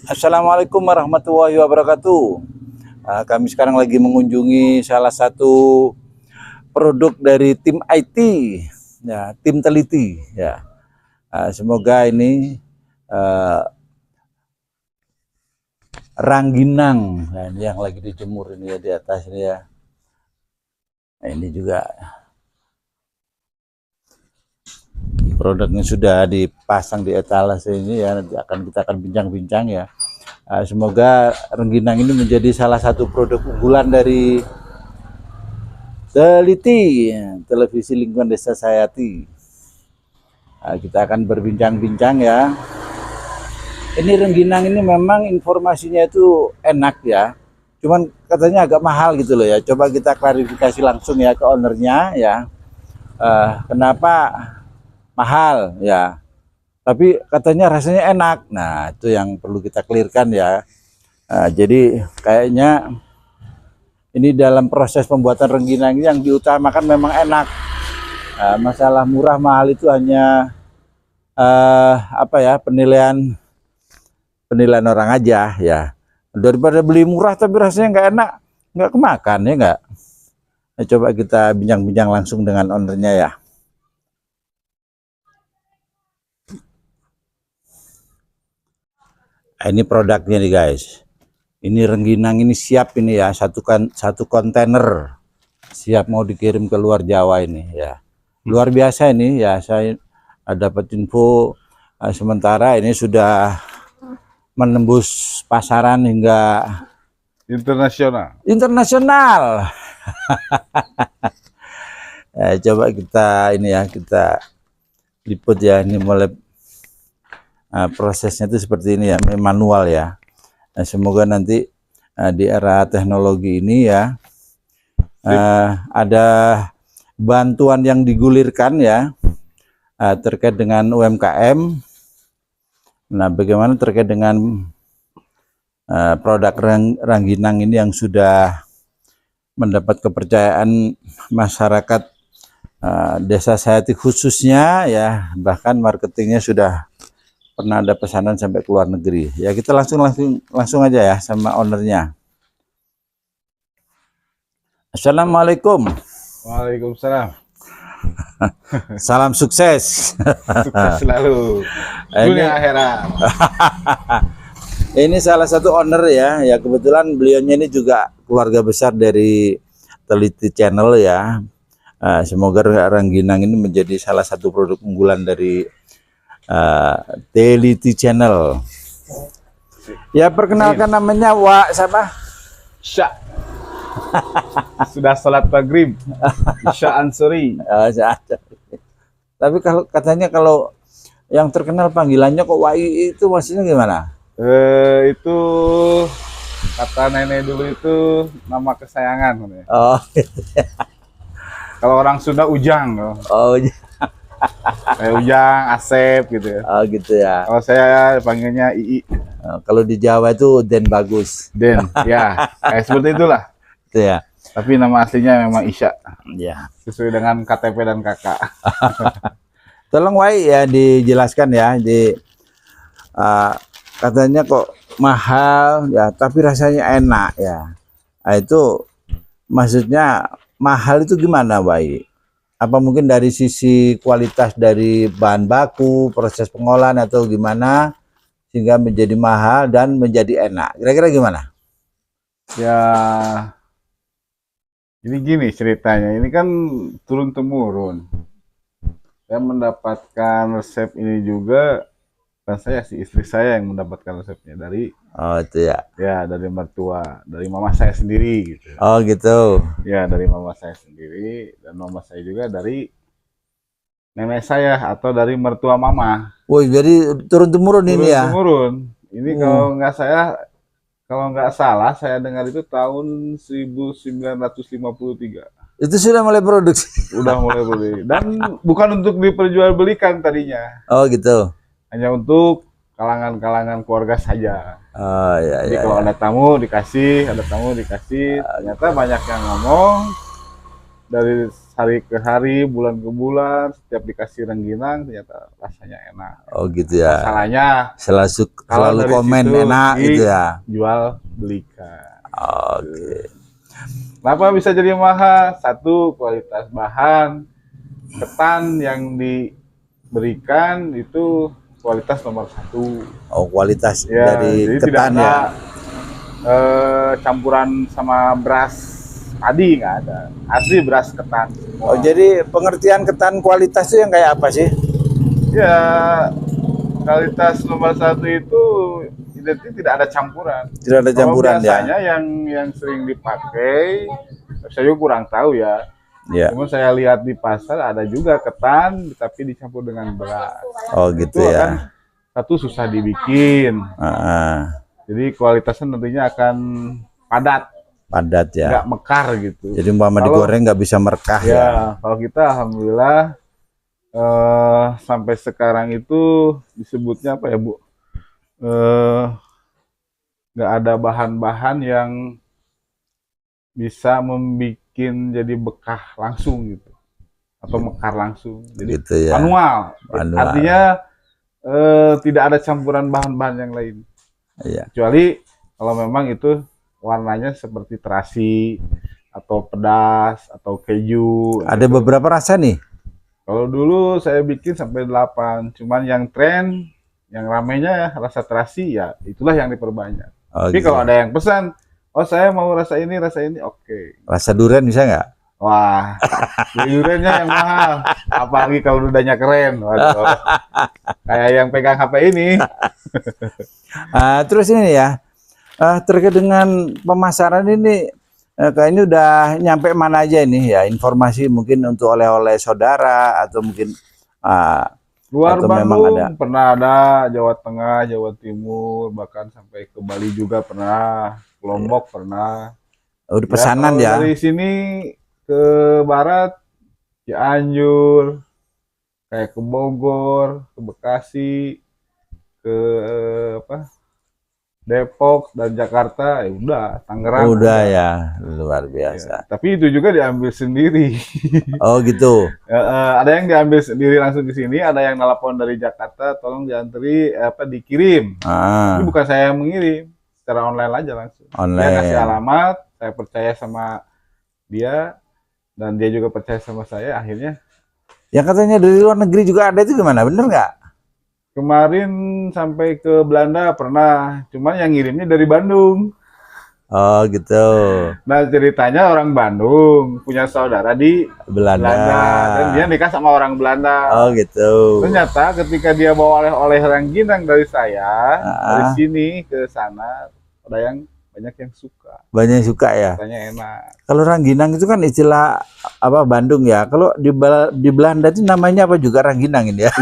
Assalamualaikum warahmatullahi wabarakatuh. Kami sekarang lagi mengunjungi salah satu produk dari tim IT, ya, tim teliti. Ya, semoga ini uh, rangginang, nah, ini yang lagi dijemur ini ya di atas ini ya. Nah, ini juga produknya sudah dipasang di etalase ini ya. Nanti kita akan bincang-bincang ya. Semoga rengginang ini menjadi salah satu produk unggulan dari Teliti, televisi lingkungan desa Sayati. Kita akan berbincang-bincang ya. Ini rengginang ini memang informasinya itu enak ya. Cuman katanya agak mahal gitu loh ya. Coba kita klarifikasi langsung ya ke ownernya ya. Kenapa mahal ya? Tapi katanya rasanya enak. Nah itu yang perlu kita clearkan ya. Jadi kayaknya ini dalam proses pembuatan rengginang yang diutamakan memang enak. Masalah murah mahal itu hanya penilaian orang aja ya. Daripada beli murah tapi rasanya nggak enak, nggak kemakan ya nggak. Nah, coba kita bincang-bincang langsung dengan ownernya ya. Ini produknya nih guys. Ini rengginang ini siap ini ya, satu kontainer siap mau dikirim ke luar Jawa ini ya. Luar biasa ini ya, saya dapat info sementara ini sudah menembus pasaran hingga internasional. Coba kita ini ya, kita liput ya, ini mulai prosesnya itu seperti ini ya, manual ya. Semoga nanti di era teknologi ini ya ada bantuan yang digulirkan ya terkait dengan UMKM. Nah, bagaimana terkait dengan produk rangginang ini yang sudah mendapat kepercayaan masyarakat desa Sayati khususnya ya, bahkan marketingnya sudah pernah ada pesanan sampai ke luar negeri ya. Kita langsung aja ya sama ownernya. Assalamualaikum. Waalaikumsalam. Salam sukses. Sukses selalu. Dunia akhirat. Ini salah satu owner ya. Ya kebetulan beliaunya ini juga keluarga besar dari Teliti Channel ya. Semoga rengginang ini menjadi salah satu produk unggulan dari Teliti Channel. Ya perkenalkan namanya siapa? Sya. Sudah salat maghrib. Isya Ansuri. Tapi kalau katanya kalau yang terkenal panggilannya kok Wai, itu maksudnya gimana? Itu kata nenek dulu itu nama kesayangan. Oh, Kalau orang Sunda Ujang. oh, Kayak Ujang, Asep gitu ya. oh gitu ya. Kalau saya panggilnya II. Kalau di Jawa itu Den Bagus. Den, ya. Kayak seperti itulah. Itu ya. Tapi nama aslinya memang Isya. Ya. Sesuai dengan KTP dan KK. Tolong Wai ya dijelaskan ya katanya kok mahal ya, tapi rasanya enak ya. Nah, itu maksudnya mahal itu gimana Wai? Apa mungkin dari sisi kualitas dari bahan baku, proses pengolahan atau gimana sehingga menjadi mahal dan menjadi enak? Kira-kira gimana? Ya, ini gini ceritanya. Ini kan turun temurun. Saya mendapatkan resep ini juga, bukan saya sih, istri saya yang mendapatkan resepnya dari itu ya. Dari mertua, dari mama saya sendiri gitu. Oh gitu. Ya, dari mama saya sendiri, dan mama saya juga dari nenek saya atau dari mertua mama. Woi, jadi turun temurun ini ya. Turun. Ini kalau nggak salah saya dengar itu tahun 1953. Itu sudah mulai produksi. Udah mulai beli. Dan bukan untuk diperjualbelikan tadinya. Oh gitu. Hanya untuk kalangan-kalangan keluarga saja. Oh ya. Jadi ya, kalau ya. ada tamu dikasih, ada tamu dikasih. Ternyata banyak yang ngomong, dari hari ke hari, bulan ke bulan, setiap dikasih rengginang ternyata rasanya enak. Oh gitu ya. Masalahnya kalau Selalu dari komen situ enak gitu ya. dijual belikan. Oke. Kenapa bisa jadi mahal? Satu, kualitas bahan, ketan yang diberikan itu kualitas nomor 1. Oh, kualitas Ya, dari jadi tidak ketan ada ya. campuran sama beras padi, nggak ada. Asli beras ketan. Oh, jadi pengertian ketan kualitas itu yang kayak apa sih? Ya, kualitas nomor 1 itu identik tidak ada campuran. Tidak ada Kalau campuran ya. biasanya yang sering dipakai, saya juga kurang tahu ya. Ya. Cuma saya lihat di pasar ada juga ketan tapi dicampur dengan beras. Oh gitu Itu ya. akan satu susah dibikin. Jadi kualitasnya nantinya akan Padat ya. nggak mekar gitu. Jadi umpama digoreng nggak bisa merekah ya. Ya, kalau kita alhamdulillah sampai sekarang itu disebutnya apa ya Bu? Nggak ada bahan-bahan yang bisa membuat jadi bekah langsung gitu atau mekar langsung. Jadi Gitu ya. manual. Manual. Artinya tidak ada campuran bahan-bahan yang lain. Iya. Kecuali kalau memang itu warnanya seperti terasi atau pedas atau keju. Ada beberapa rasa nih. Kalau dulu saya bikin sampai 8, cuman yang tren, yang ramenya ya rasa terasi ya itulah yang diperbanyak. Oh, Tapi gitu. kalau ada yang pesan, oh saya mau rasa ini, oke. Rasa durian bisa nggak? Wah, duriannya yang mahal. Apalagi kalau dudanya keren. Waduh. Kayak yang pegang HP ini. Terus ini ya, terkait dengan pemasaran ini, kayaknya udah nyampe mana aja ini ya, informasi mungkin untuk oleh-oleh saudara atau mungkin Luar atau memang Bandung ada? pernah ada, Jawa Tengah, Jawa Timur, bahkan sampai ke Bali juga pernah, Lombok pernah. Udah pesanan kalau ya? Dari sini ke barat, Cianjur, kayak ke Bogor, ke Bekasi, ke Depok dan Jakarta, ya udah, Tangerang Udah ya, luar biasa. Ya, tapi itu juga diambil sendiri. Oh gitu. Ada yang diambil sendiri langsung di sini, ada yang nelpon dari Jakarta, tolong diantri dikirim. Tapi bukan saya yang mengirim, secara online aja langsung. Online. Dia kasih alamat, saya percaya sama dia dan dia juga percaya sama saya. Akhirnya yang katanya dari luar negeri juga ada, itu gimana? Bener nggak? kemarin sampai ke Belanda pernah, cuman yang ngirimnya dari Bandung. Oh gitu. Nah ceritanya orang Bandung punya saudara di Belanda. Dan dia nikah sama orang Belanda. Oh gitu. Ternyata ketika dia bawa oleh-oleh rengginang dari saya, dari sini ke sana, ada yang banyak yang suka. Banyak yang suka ya. Katanya enak. Kalau rangginang itu kan istilah apa Bandung ya. Kalau di Belanda itu namanya apa juga rangginang ini ya.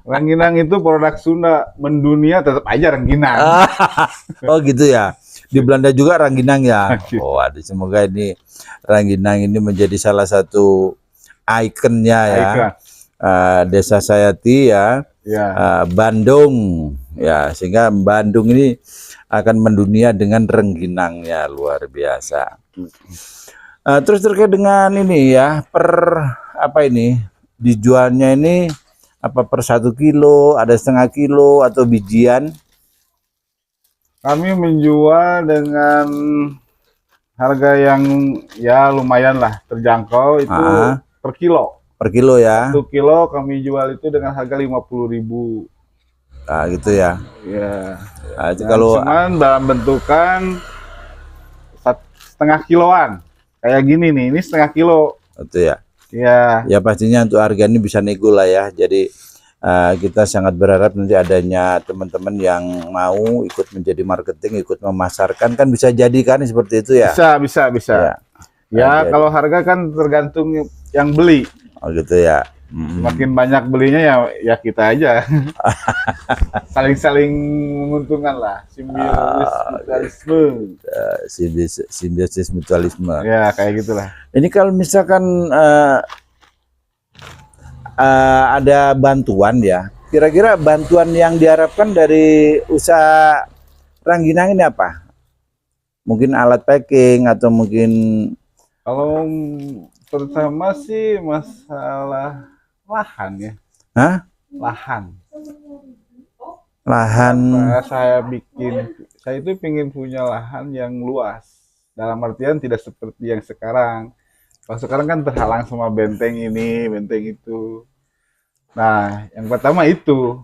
Rengginang itu produk Sunda, mendunia tetap aja rengginang. Oh gitu ya. Di Belanda juga rangginang ya. Oh, aduh, semoga ini rangginang ini menjadi salah satu ikonnya ya. Desa Sayati ya. Bandung ya, sehingga Bandung ini akan mendunia dengan rengginangnya, luar biasa. Terus terkait dengan ini ya, apa ini dijualnya ini apa per 1 kilo, ada setengah kilo atau bijian? Kami menjual dengan harga yang ya lumayan lah, terjangkau, itu per kilo. Per kilo ya. 1 kilo kami jual itu dengan harga 50.000. Nah, gitu ya. Ya. Nah, itu kalau cuman dalam bentukan setengah kiloan. Kayak gini nih, ini setengah kilo. Itu ya. Ya. Ya pastinya untuk harga ini bisa nego lah ya. Jadi kita sangat berharap nanti adanya teman-teman yang mau ikut menjadi marketing, ikut memasarkan, kan bisa jadi kan seperti itu ya. Bisa. Ya, kalau harga kan tergantung yang beli. Oh gitu ya. Makin banyak belinya ya kita aja. Saling menguntungkan lah. Simbiosis mutualisme. Ya kayak gitulah. Ini kalau misalkan ada bantuan ya, kira-kira bantuan yang diharapkan dari usaha rangginang ini apa? Mungkin alat packing atau mungkin Kalau pertama sih masalah lahan ya, Hah? lahan. Lahan. Saya itu ingin punya lahan yang luas. Dalam artian tidak seperti yang sekarang. Kalau sekarang kan terhalang sama benteng ini, benteng itu. Nah, yang pertama itu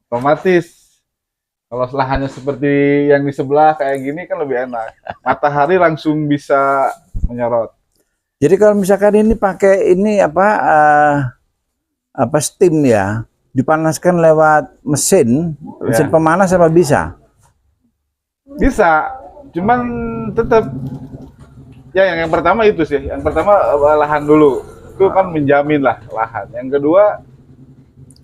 otomatis kalau lahannya seperti yang di sebelah kayak gini kan lebih enak. Matahari langsung bisa menyorot. Jadi kalau misalkan ini pakai ini apa steam ya, dipanaskan lewat mesin Ya. pemanas apa bisa? Bisa, cuman tetap ya yang pertama itu sih. Yang pertama lahan dulu. Itu kan menjamin lah lahan. Yang kedua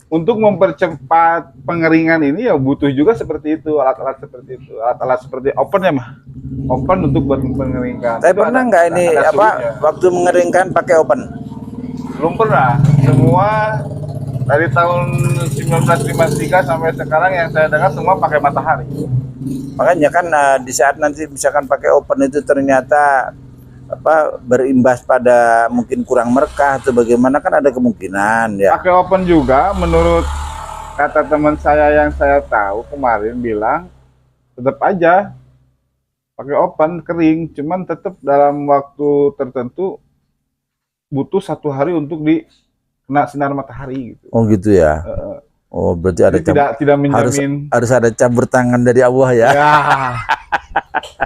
untuk mempercepat pengeringan ini ya butuh juga seperti itu, alat-alat seperti itu, alat-alat seperti open ya mah, open untuk buat mengeringkan. Tapi Itu pernah nggak ini ada apa sulitnya. waktu mengeringkan pakai open? Belum pernah. Semua dari tahun 1953 sampai sekarang yang saya dengar semua pakai matahari. Makanya kan di saat nanti misalkan pakai open itu ternyata apa berimbas pada mungkin kurang berkah atau bagaimana, kan ada kemungkinan ya. Pakai open juga, menurut kata teman saya yang saya tahu kemarin bilang tetap aja pakai open kering, cuman tetap dalam waktu tertentu butuh 1 hari untuk kena sinar matahari gitu. Oh gitu ya. Oh berarti ada Jadi tidak harus menjamin ada campur tangan dari Allah ya. ya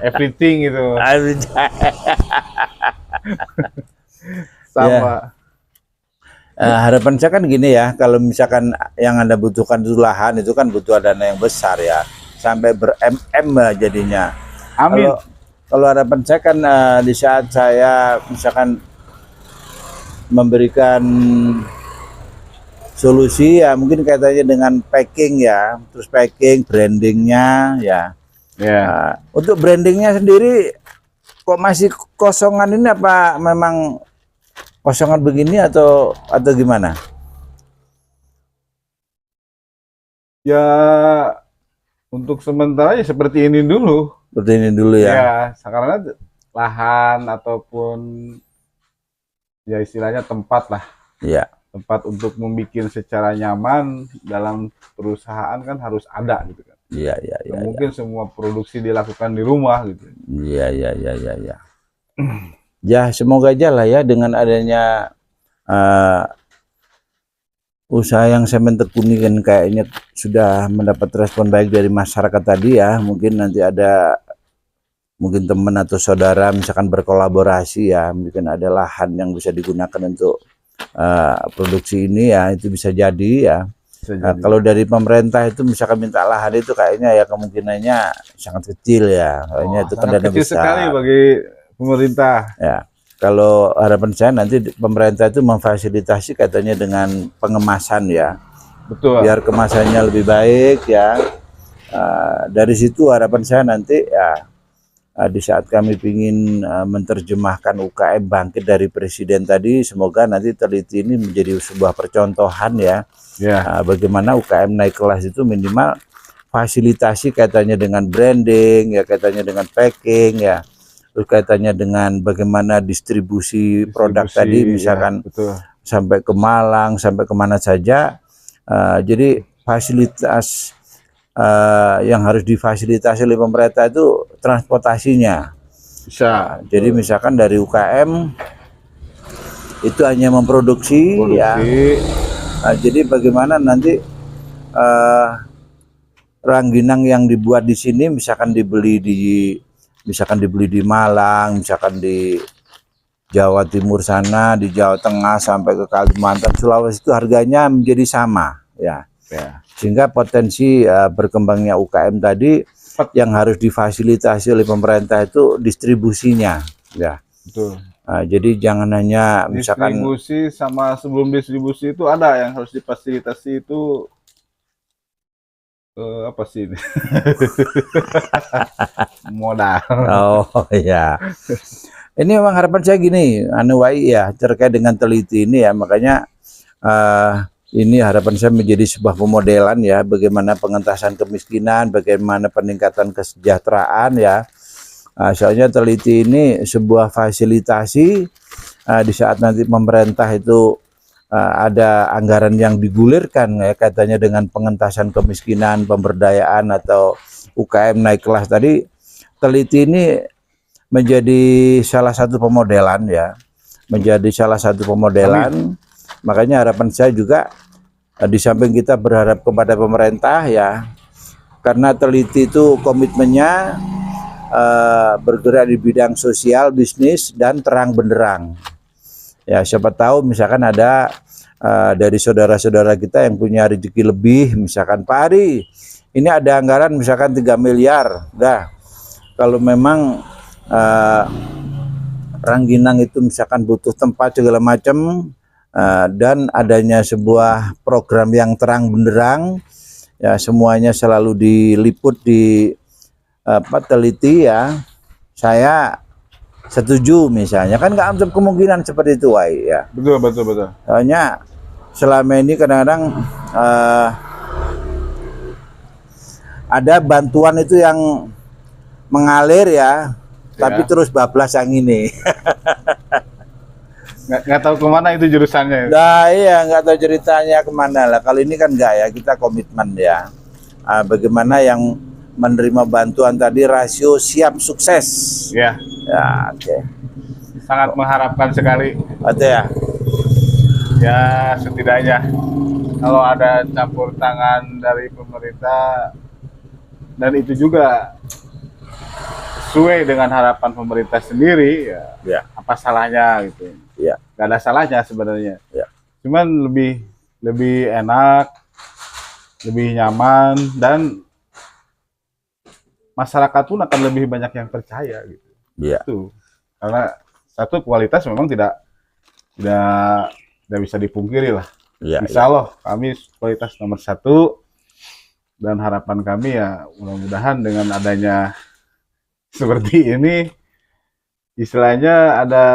everything gitu sama. Harapan saya kan gini ya, kalau misalkan yang Anda butuhkan itu lahan, itu kan butuh dana yang besar ya, sampai ber-MM jadinya. Amin. Kalau harapan saya kan di saat saya misalkan memberikan solusi ya, mungkin kaitannya dengan packing ya, terus packing, brandingnya ya. Ya. Untuk brandingnya sendiri kok masih kosongan ini, apa memang kosongan begini atau gimana? Ya untuk sementara ya seperti ini dulu. Seperti ini dulu ya. Ya, karena lahan ataupun ya istilahnya tempat lah. Iya. Tempat untuk membuat secara nyaman dalam perusahaan kan harus ada gitu kan. Iya, iya, iya. Mungkin semua produksi dilakukan di rumah gitu. Iya, iya, iya, iya, iya. Ya, semoga aja lah ya dengan adanya usaha yang semen tekuni kan kayaknya sudah mendapat respon baik dari masyarakat tadi ya. Mungkin nanti ada teman atau saudara misalkan berkolaborasi ya, mungkin ada lahan yang bisa digunakan untuk produksi ini ya, itu bisa jadi ya. Kalau dari pemerintah itu misalkan minta lahan itu kayaknya ya kemungkinannya sangat kecil ya, kayaknya itu kan dana kecil besar sekali bagi pemerintah ya. Kalau harapan saya nanti pemerintah itu memfasilitasi katanya dengan pengemasan ya. Betul. Biar kemasannya lebih baik ya. Dari situ harapan saya nanti ya, di saat kami ingin menerjemahkan UKM bangkit dari presiden tadi, semoga nanti teliti ini menjadi sebuah percontohan ya. Bagaimana UKM naik kelas itu minimal fasilitasi kaitannya dengan branding ya, kaitannya dengan packing ya, terus kaitannya dengan bagaimana distribusi produk tadi misalkan betul. Sampai ke Malang, sampai kemana saja. Jadi fasilitas yang harus difasilitasi oleh pemerintah itu transportasinya bisa. Jadi misalkan dari UKM itu hanya memproduksi ya. Jadi bagaimana nanti rangginang yang dibuat di sini misalkan dibeli di Malang, misalkan di Jawa Timur sana, di Jawa Tengah sampai ke Kalimantan, Sulawesi, itu harganya menjadi sama ya. Sehingga potensi berkembangnya UKM tadi yang harus difasilitasi oleh pemerintah itu distribusinya ya. Betul. Jadi jangan hanya misalkan distribusi, sama sebelum distribusi itu ada yang harus difasilitasi itu apa sih ini? Modal. Oh ya. Ini memang harapan saya gini, Wai ya, terkait dengan teliti ini ya, makanya ini harapan saya menjadi sebuah pemodelan ya, bagaimana pengentasan kemiskinan, bagaimana peningkatan kesejahteraan ya, Soalnya teliti ini sebuah fasilitasi di saat nanti pemerintah itu ada anggaran yang digulirkan ya katanya dengan pengentasan kemiskinan, pemberdayaan atau UKM naik kelas tadi, teliti ini menjadi salah satu pemodelan ya, menjadi salah satu pemodelan. Amin. Makanya harapan saya juga di samping kita berharap kepada pemerintah ya, karena teliti itu komitmennya bergerak di bidang sosial, bisnis, dan terang benderang. Ya, siapa tahu misalkan ada dari saudara-saudara kita yang punya rezeki lebih, misalkan Pak Ari, ini ada anggaran misalkan 3 miliar. Nah, kalau memang Rangginang itu misalkan butuh tempat segala macam dan adanya sebuah program yang terang benderang, ya semuanya selalu diliput di teliti ya, saya setuju misalnya, kan nggak ada kemungkinan seperti itu ya. Betul. Soalnya selama ini kadang-kadang ada bantuan itu yang mengalir ya, tapi terus bablas yang ini. nggak tahu kemana itu jurusannya. Nah iya, nggak tahu ceritanya kemana lah. Kalau ini kan nggak ya, kita komitmen ya. Bagaimana yang menerima bantuan tadi rasio siap sukses. Ya. Ya, oke. Sangat mengharapkan sekali. Betul ya. Ya setidaknya kalau ada campur tangan dari pemerintah dan itu juga sesuai dengan harapan pemerintah sendiri ya. Apa salahnya gitu. Ya. Gak ada salahnya sebenarnya. Ya. Cuman lebih enak, lebih nyaman, dan masyarakat pun akan lebih banyak yang percaya gitu. Ya. Itu karena satu, kualitas memang tidak bisa dipungkiri lah. Ya, Insya Allah kami kualitas nomor 1, dan harapan kami ya mudah-mudahan dengan adanya seperti ini, istilahnya ada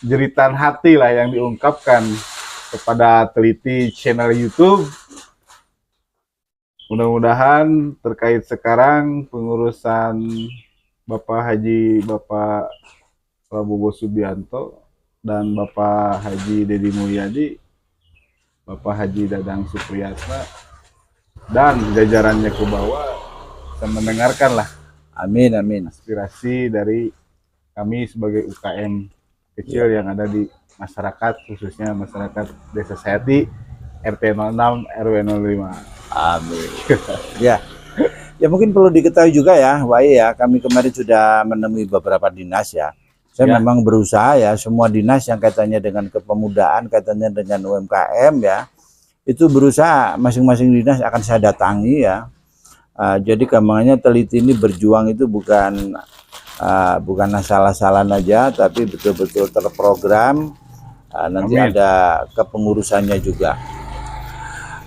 jeritan hati lah yang diungkapkan kepada teliti channel YouTube. Mudah-mudahan terkait sekarang pengurusan Bapak Prabowo Subianto dan Bapak Haji Deddy Mulyadi, Bapak Haji Dadang Supriyatna, dan jajarannya ke bawah bisa mendengarkan lah. Amin. Aspirasi dari kami sebagai UKM kecil yang ada di masyarakat, khususnya masyarakat Desa Sayati, RT 06 RW 05. Amin. Ya mungkin perlu diketahui juga ya, kami kemarin sudah menemui beberapa dinas ya. Saya memang berusaha ya, semua dinas yang kaitannya dengan kepemudaan, kaitannya dengan UMKM ya, itu berusaha masing-masing dinas akan saya datangi ya. Jadi kemangnya teliti ini berjuang itu bukan asal-asalan aja, tapi betul-betul terprogram. Nanti Amin. Ada kepengurusannya juga.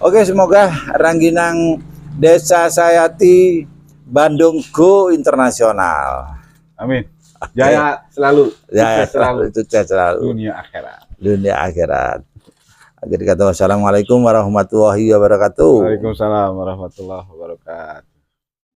Oke, semoga Rangginang Desa Sayati Bandung go internasional. Amin. Jaya selalu. Jaya selalu. Sukses selalu. Dunia akhirat. Akhir kata wassalamualaikum warahmatullahi wabarakatuh. Waalaikumsalam warahmatullahi wabarakatuh.